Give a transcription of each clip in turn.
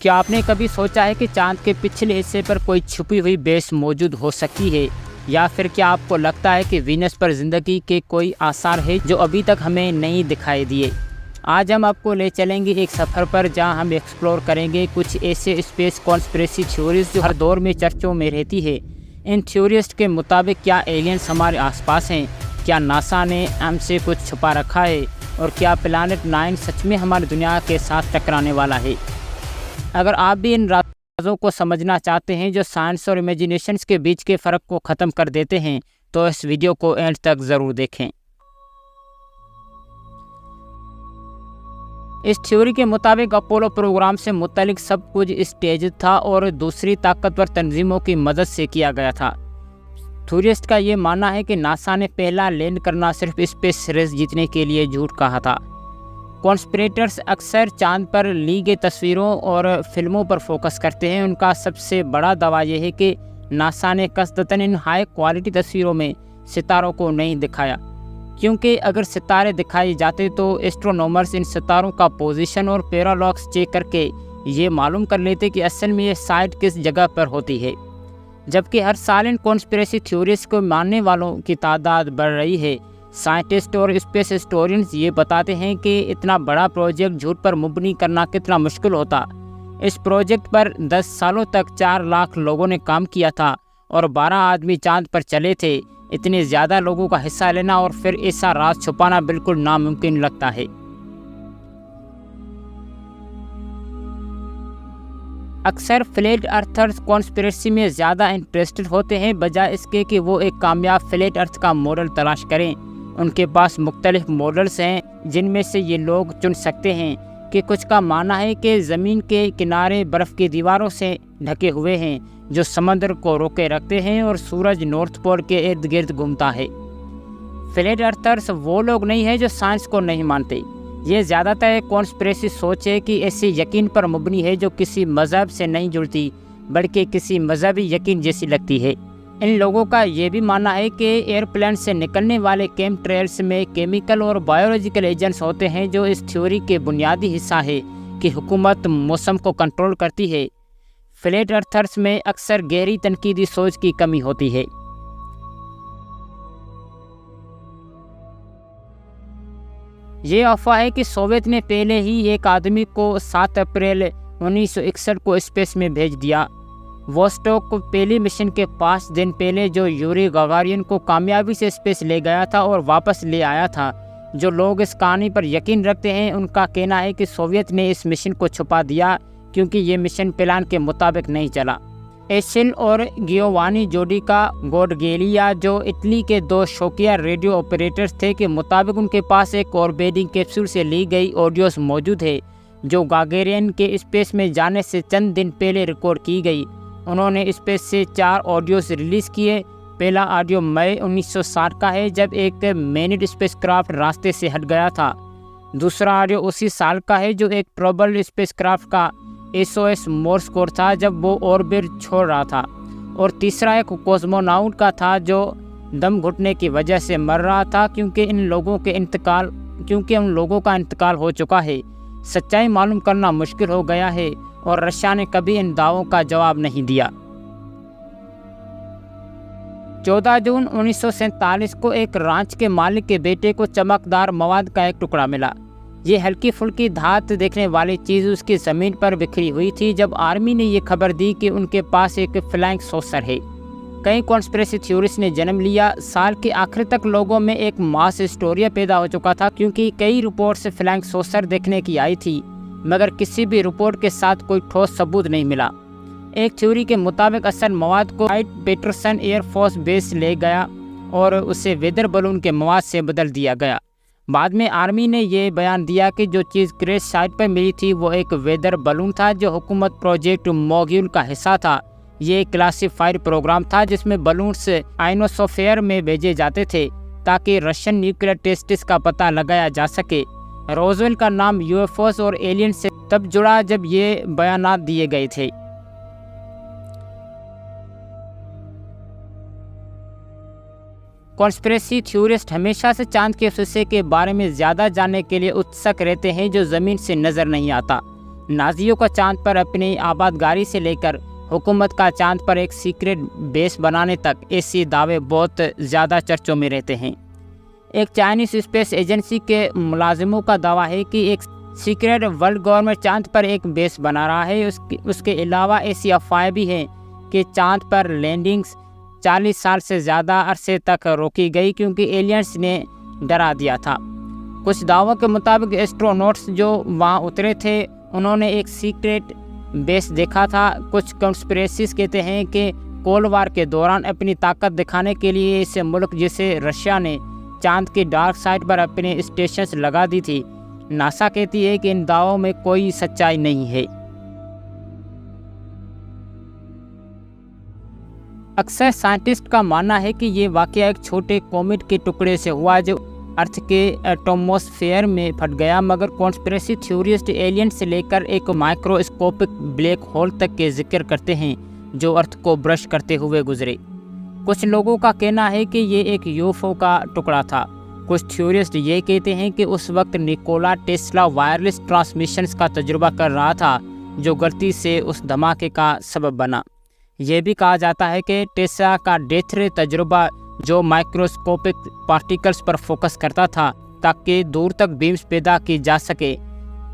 क्या आपने कभी सोचा है कि चांद के पिछले हिस्से पर कोई छुपी हुई बेस मौजूद हो सकती है, या फिर क्या आपको लगता है कि वीनस पर ज़िंदगी के कोई आसार है जो अभी तक हमें नहीं दिखाई दिए। आज हम आपको ले चलेंगे एक सफ़र पर जहां हम एक्सप्लोर करेंगे कुछ ऐसे स्पेस कॉन्स्पिरेसी थ्योरीज जो हर दौर में चर्चों में रहती है। इन थ्योरीज के मुताबिक क्या एलियंस हमारे आसपास हैं, क्या नासा ने हमसे कुछ छुपा रखा है, और क्या प्लैनेट 9 सच में हमारी दुनिया के साथ टकराने वाला है। अगर आप भी इन राज़ों को समझना चाहते हैं जो साइंस और इमेजिनेशंस के बीच के फ़र्क को ख़त्म कर देते हैं, तो इस वीडियो को एंड तक ज़रूर देखें। इस थ्योरी के मुताबिक अपोलो प्रोग्राम से मुतालिक सब कुछ स्टेज था और दूसरी ताकतवर तंजीमों की मदद से किया गया था। थ्योरिस्ट का ये मानना है कि नासा ने पहला लैंड करना सिर्फ स्पेस रेस जीतने के लिए झूठ कहा था। कॉन्स्पिरेटर्स अक्सर चांद पर ली गई तस्वीरों और फिल्मों पर फोकस करते हैं। उनका सबसे बड़ा दावा यह है कि नासा ने कसदतन इन हाई क्वालिटी तस्वीरों में सितारों को नहीं दिखाया, क्योंकि अगर सितारे दिखाए जाते तो एस्ट्रोनॉमर्स इन सितारों का पोजीशन और पैरालॉक्स चेक करके ये मालूम कर लेते कि असल में ये साइट किस जगह पर होती है। जबकि हर साल इन कॉन्स्पिरेसी थ्योरीज को मानने वालों की तादाद बढ़ रही है। साइंटिस्ट और स्पेस हिस्टोरियंस ये बताते हैं कि इतना बड़ा प्रोजेक्ट झूठ पर मुबनी करना कितना मुश्किल होता। इस प्रोजेक्ट पर 10 सालों तक 4 लाख लोगों ने काम किया था और 12 आदमी चांद पर चले थे। इतने ज़्यादा लोगों का हिस्सा लेना और फिर ऐसा राज छुपाना बिल्कुल नामुमकिन लगता है। अक्सर फ्लैट अर्थर्स कॉन्स्पिरेसी में ज़्यादा इंटरेस्टेड होते हैं बजाय इसके कि वो एक कामयाब फ्लैट अर्थ का मॉडल तलाश करें। उनके पास मुख्तलिफ मॉडल्स हैं जिनमें से ये लोग चुन सकते हैं कि कुछ का मानना है कि ज़मीन के किनारे बर्फ़ की दीवारों से ढके हुए हैं जो समंदर को रोके रखते हैं और सूरज नॉर्थ पोल के इर्द गिर्द घूमता है। फ्लैट अर्थर्स वो लोग नहीं हैं जो साइंस को नहीं मानते। ये ज़्यादातर एक कॉन्स्पिरेसी सोच है कि ऐसी यकीन पर मुबनी है जो किसी मज़हब से नहीं जुड़ती बल्कि किसी मजहबी यकीन जैसी लगती है। इन लोगों का ये भी मानना है कि एयरप्लेन से निकलने वाले केमट्रेल्स में केमिकल और बायोलॉजिकल एजेंट्स होते हैं जो इस थ्योरी के बुनियादी हिस्सा है कि हुकूमत मौसम को कंट्रोल करती है। फ्लैट अर्थर्स में अक्सर गहरी तनकीदी सोच की कमी होती है। ये अफवाह है कि सोवियत ने पहले ही एक आदमी को 7 अप्रैल 1961 को स्पेस में भेज दिया। वोस्टॉक को पहली मिशन के 5 दिन पहले जो यूरी गागारिन को कामयाबी से स्पेस ले गया था और वापस ले आया था। जो लोग इस कहानी पर यकीन रखते हैं उनका कहना है कि सोवियत ने इस मिशन को छुपा दिया क्योंकि ये मिशन प्लान के मुताबिक नहीं चला। एशिल और गियोवानी जोडिका गोडगेलिया जो इटली के 2 शौकिया रेडियो ऑपरेटर्स थे के मुताबिक उनके पास एक ऑर्बिटिंग कैप्सूल से ली गई ऑडियोस मौजूद है जो गागेरियन के स्पेस में जाने से चंद दिन पहले रिकॉर्ड की गई। उन्होंने स्पेस से 4 ऑडियोस रिलीज़ किए। पहला ऑडियो मई 1960 का है जब एक मैनिड स्पेसक्राफ्ट रास्ते से हट गया था। दूसरा ऑडियो उसी साल का है जो एक ट्रबल स्पेसक्राफ्ट का SOS मोर्स कोड था जब वो ऑर्बिट छोड़ रहा था। और तीसरा एक कॉस्मोनाउट का था जो दम घुटने की वजह से मर रहा था क्योंकि उन लोगों का इंतकाल हो चुका है। सच्चाई मालूम करना मुश्किल हो गया है और रशिया ने कभी इन दावों का जवाब नहीं दिया। 14 जून 1947 को एक रांच के मालिक के बेटे को चमकदार मवाद का एक टुकड़ा मिला। ये हल्की फुल्की धात देखने वाली चीज़ उसकी ज़मीन पर बिखरी हुई थी जब आर्मी ने ये खबर दी कि उनके पास एक फ्लाइंग सॉसर है। कई कॉन्स्पिरेसी थ्योरीज ने जन्म लिया। साल के आखिर तक लोगों में एक मास हिस्टोरिया पैदा हो चुका था क्योंकि कई रिपोर्ट से फ्लाइंग सॉसर देखने की आई थी, मगर किसी भी रिपोर्ट के साथ कोई ठोस सबूत नहीं मिला। एक थ्योरी के मुताबिक असल मवाद को राइट पेटरसन एयरफोर्स बेस ले गया और उसे वेदर बलून के मवाद से बदल दिया गया। बाद में आर्मी ने यह बयान दिया कि जो चीज़ क्रैश साइट पर मिली थी वो एक वेदर बलून था जो हुकूमत प्रोजेक्ट मॉग्यूल का हिस्सा था। ये एक क्लासिफाइड प्रोग्राम था जिसमें बलून्स आइनोस्फीयर में भेजे जाते थे ताकि रशियन न्यूक्लियर टेस्टिस का पता लगाया जा सके। रोजवेल का नाम UFOs और एलियन से तब जुड़ा जब ये बयानात दिए गए थे। कॉन्स्पिरेसी थ्योरिस्ट हमेशा से चांद के हिस्से के बारे में ज़्यादा जानने के लिए उत्सुक रहते हैं जो ज़मीन से नज़र नहीं आता। नाजियों का चांद पर अपनी आबादगारी से लेकर हुकूमत का चांद पर एक सीक्रेट बेस बनाने तक ऐसे दावे बहुत ज़्यादा चर्चों में रहते हैं। एक चाइनीज़ स्पेस एजेंसी के मुलाजिमों का दावा है कि एक सीक्रेट वर्ल्ड गवर्नमेंट चांद पर एक बेस बना रहा है। उसके अलावा ऐसी अफवाहें भी हैं कि चांद पर लैंडिंग्स 40 साल से ज़्यादा अरसे तक रोकी गई क्योंकि एलियंस ने डरा दिया था। कुछ दावों के मुताबिक एस्ट्रोनॉट्स जो वहां उतरे थे उन्होंने एक सीक्रेट बेस देखा था। कुछ कॉन्स्पिरेसीज कहते हैं कि कोल्ड वार के दौरान अपनी ताकत दिखाने के लिए इस मुल्क जैसे रशिया ने चांद की डार्क साइड पर अपने स्टेशंस लगा दी थी। नासा कहती है कि इन दावों में कोई सच्चाई नहीं है। अक्सर साइंटिस्ट का मानना है कि ये वाकया एक छोटे कॉमेट के टुकड़े से हुआ जो अर्थ के एटमॉस्फेयर में फट गया, मगर कॉन्स्पिरेसी थ्योरिस्ट एलियन से लेकर एक माइक्रोस्कोपिक ब्लैक होल तक के जिक्र करते हैं जो अर्थ को ब्रश करते हुए गुजरे। कुछ लोगों का कहना है कि ये एक यूएफओ का टुकड़ा था। कुछ थ्योरिस्ट ये कहते हैं कि उस वक्त निकोला टेस्ला वायरलेस ट्रांसमिशंस का तजुर्बा कर रहा था जो गलती से उस धमाके का सबब बना। यह भी कहा जाता है कि टेस्ला का डेथ रे तजुर्बा जो माइक्रोस्कोपिक पार्टिकल्स पर फोकस करता था ताकि दूर तक बीम्स पैदा की जा सके,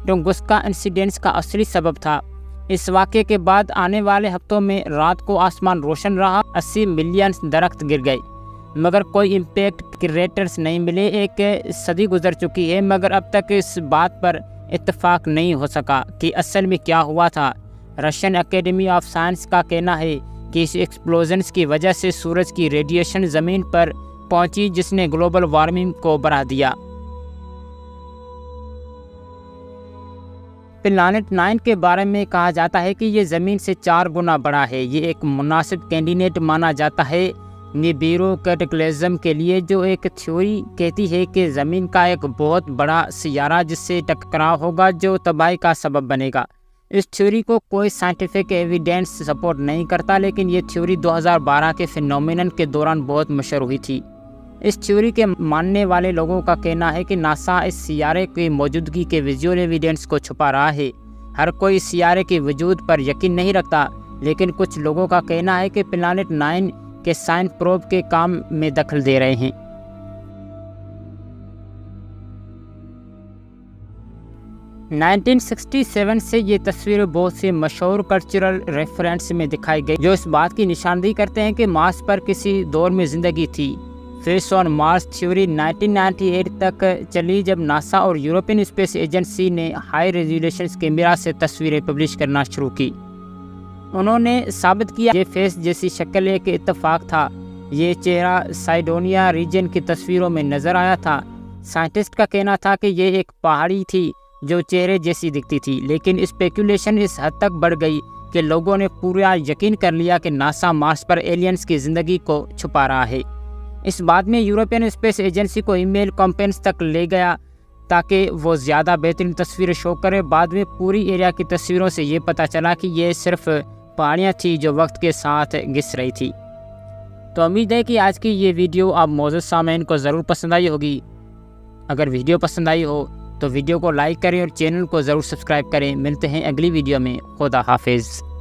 टुंगुस्का इंसिडेंट्स का असली सबब था। इस वाक़े के बाद आने वाले हफ्तों में रात को आसमान रोशन रहा। 80 मिलियन दरख्त गिर गए मगर कोई इम्पैक्ट क्रिएटर्स नहीं मिले। एक सदी गुजर चुकी है मगर अब तक इस बात पर इत्तेफाक नहीं हो सका कि असल में क्या हुआ था। रशियन एकेडमी ऑफ साइंस का कहना है कि इस एक्सप्लोजन्स की वजह से सूरज की रेडिएशन ज़मीन पर पहुंची जिसने ग्लोबल वार्मिंग को बढ़ा दिया। प्लैनेट 9 के बारे में कहा जाता है कि ये ज़मीन से 4 गुना बड़ा है। ये एक मुनासिब कैंडिडेट माना जाता है निबिरो कैटेक्लिज्म के लिए, जो एक थ्योरी कहती है कि ज़मीन का एक बहुत बड़ा सियारा जिससे टकराव होगा जो तबाही का सबब बनेगा। इस थ्योरी को कोई साइंटिफिक एविडेंस सपोर्ट नहीं करता, लेकिन ये थ्योरी 2012 के फिनोमेनन के दौरान बहुत मशहूर हुई थी। इस थ्योरी के मानने वाले लोगों का कहना है कि नासा इस सियारे की मौजूदगी के विजुअल एविडेंस को छुपा रहा है। हर कोई इस सियारे के वजूद पर यकीन नहीं रखता, लेकिन कुछ लोगों का कहना है कि प्लैनेट 9 के साइंस प्रोब के काम में दखल दे रहे हैं। 1967 से ये तस्वीरें बहुत से मशहूर कल्चरल रेफरेंस में दिखाई गई जो इस बात की निशानदेही करते हैं कि मार्स पर किसी दौर में ज़िंदगी थी। फेस ऑन मार्स थ्योरी 1998 तक चली जब नासा और यूरोपियन स्पेस एजेंसी ने हाई रेजोल्यूशन कैमरा से तस्वीरें पब्लिश करना शुरू की। उन्होंने साबित किया ये फेस जैसी शक्ल एक इत्तेफाक था। ये चेहरा साइडोनिया रीजन की तस्वीरों में नज़र आया था। साइंटिस्ट का कहना था कि ये एक पहाड़ी थी जो चेहरे जैसी दिखती थी, लेकिन स्पेकुलेशन इस हद तक बढ़ गई कि लोगों ने पूरा यकीन कर लिया कि नासा मार्स पर एलियंस की ज़िंदगी को छुपा रहा है। इस बात में यूरोपियन स्पेस एजेंसी को ईमेल कंपेन्स तक ले गया ताकि वो ज़्यादा बेहतरीन तस्वीरें शो करे। बाद में पूरी एरिया की तस्वीरों से ये पता चला कि ये सिर्फ पहाड़ियाँ थी जो वक्त के साथ घिस रही थी। तो उम्मीद है कि आज की ये वीडियो आप मौजूद सामीन को ज़रूर पसंद आई होगी। अगर वीडियो पसंद आई हो तो वीडियो को लाइक करें और चैनल को ज़रूर सब्सक्राइब करें। मिलते हैं अगली वीडियो में। खुदा हाफिज़।